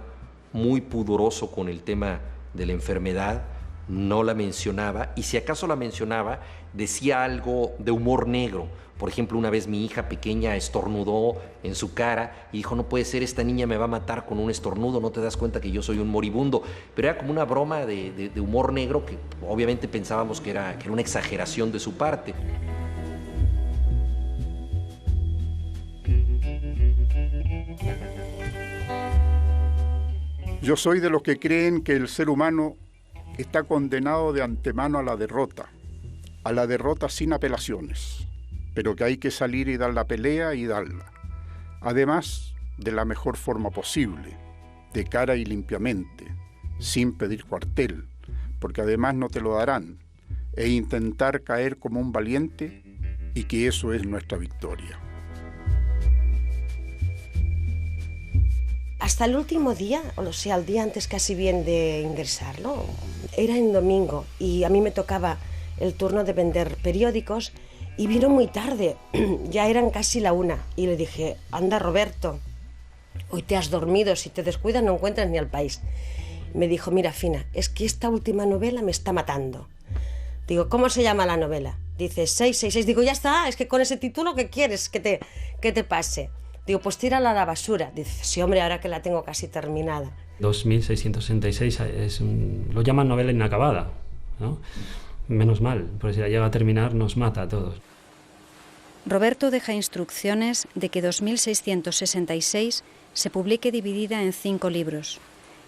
muy pudoroso con el tema de la enfermedad, no la mencionaba, y si acaso la mencionaba, decía algo de humor negro. Por ejemplo, una vez mi hija pequeña estornudó en su cara y dijo, no puede ser, esta niña me va a matar con un estornudo, no te das cuenta que yo soy un moribundo. Pero era como una broma de humor negro que obviamente pensábamos que era una exageración de su parte. Yo soy de los que creen que el ser humano está condenado de antemano a la derrota sin apelaciones, pero que hay que salir y dar la pelea y darla. Además, de la mejor forma posible, de cara y limpiamente, sin pedir cuartel, porque además no te lo darán, e intentar caer como un valiente, y que eso es nuestra victoria. Hasta el último día, o sea, el día antes casi bien de ingresar, ¿no? Era en domingo y a mí me tocaba el turno de vender periódicos y vino muy tarde, ya eran casi la 1 y le dije, anda Roberto, hoy te has dormido, si te descuidas no encuentras ni al país. Me dijo, mira Fina, es que esta última novela me está matando. Digo, ¿cómo se llama la novela? Dice, 666. Digo, ya está, es que con ese título, ¿qué quieres que te pase? Digo, pues tírala a la basura. Dice, sí, hombre, ahora que la tengo casi terminada. 2666 lo llaman novela inacabada, ¿no? Menos mal, pues si la llega a terminar nos mata a todos. Roberto deja instrucciones de que 2666 se publique dividida en 5 libros,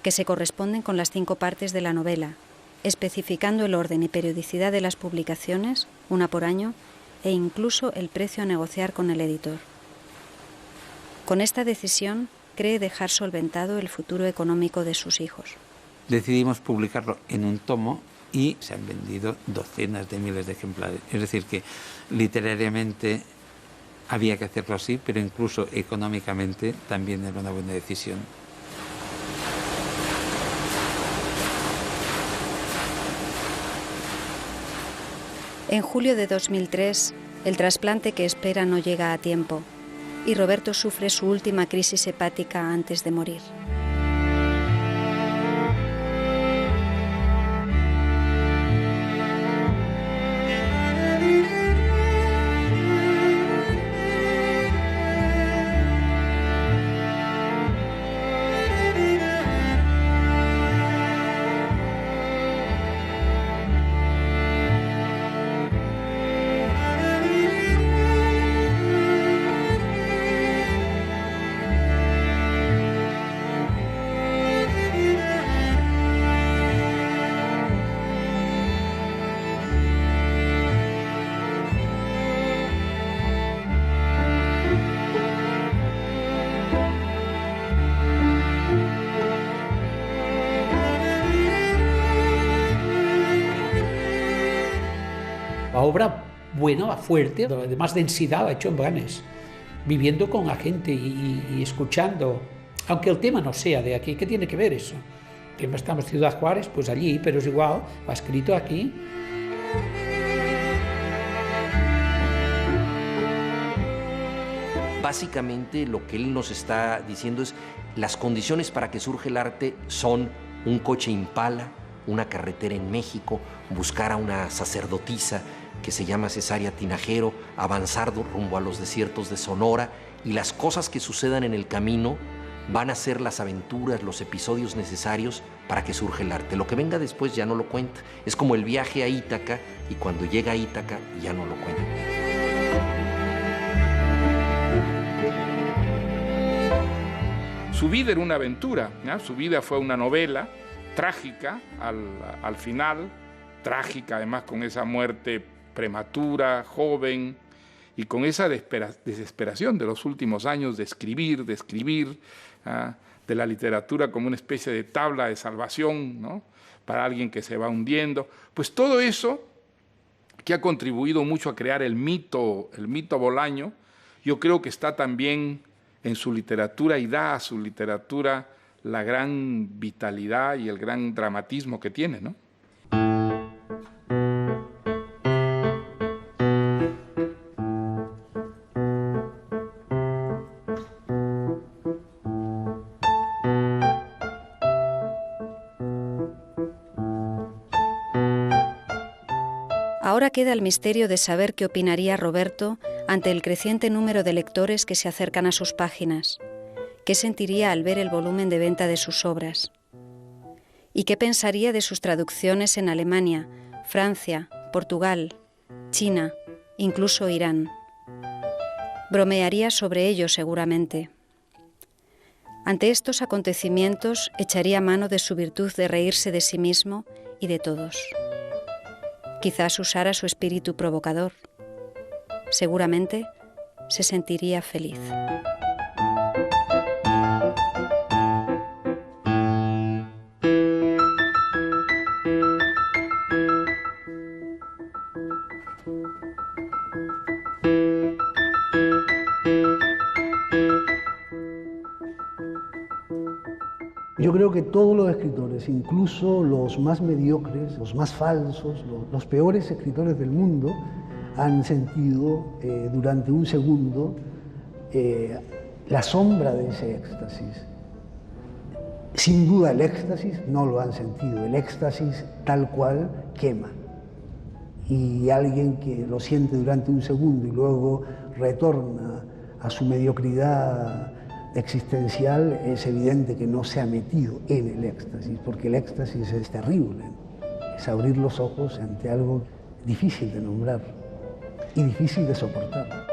que se corresponden con las 5 partes de la novela, especificando el orden y periodicidad de las publicaciones, 1 por año, e incluso el precio a negociar con el editor. Con esta decisión, cree dejar solventado el futuro económico de sus hijos. Decidimos publicarlo en un tomo y se han vendido docenas de miles de ejemplares. Es decir, que literariamente había que hacerlo así, pero incluso económicamente también era una buena decisión. En julio de 2003, el trasplante que espera no llega a tiempo y Roberto sufre su última crisis hepática antes de morir. a obra buena, fuerte, de más densidad, hecho en Blanes, viviendo con la gente y escuchando, aunque el tema no sea de aquí. ¿Qué tiene que ver eso? Que estamos en Ciudad Juárez, pues allí, pero es igual, va escrito aquí. Básicamente lo que él nos está diciendo es las condiciones para que surja el arte son un coche Impala, una carretera en México, buscar a una sacerdotisa que se llama Cesárea Tinajero, avanzar rumbo a los desiertos de Sonora, y las cosas que sucedan en el camino van a ser las aventuras, los episodios necesarios para que surja el arte. Lo que venga después ya no lo cuenta. Es como el viaje a Ítaca, y cuando llega a Ítaca ya no lo cuenta. Su vida era una aventura, ¿no? Su vida fue una novela trágica al final, trágica además con esa muerte prematura, joven, y con esa desesperación de los últimos años de escribir, de la literatura como una especie de tabla de salvación, ¿no? Para alguien que se va hundiendo. Pues todo eso que ha contribuido mucho a crear el mito Bolaño, yo creo que está también en su literatura y da a su literatura la gran vitalidad y el gran dramatismo que tiene, ¿no? Ahora queda el misterio de saber qué opinaría Roberto ante el creciente número de lectores que se acercan a sus páginas, qué sentiría al ver el volumen de venta de sus obras, y qué pensaría de sus traducciones en Alemania, Francia, Portugal, China, incluso Irán. Bromearía sobre ello seguramente. Ante estos acontecimientos echaría mano de su virtud de reírse de sí mismo y de todos. Quizás usara su espíritu provocador. Seguramente se sentiría feliz. Yo creo que todos los escritores, incluso los más mediocres, los más falsos, los peores escritores del mundo, han sentido durante un segundo la sombra de ese éxtasis. Sin duda el éxtasis no lo han sentido, el éxtasis tal cual quema. Y alguien que lo siente durante un segundo y luego retorna a su mediocridad existencial, es evidente que no se ha metido en el éxtasis, porque el éxtasis es terrible. Es abrir los ojos ante algo difícil de nombrar y difícil de soportar.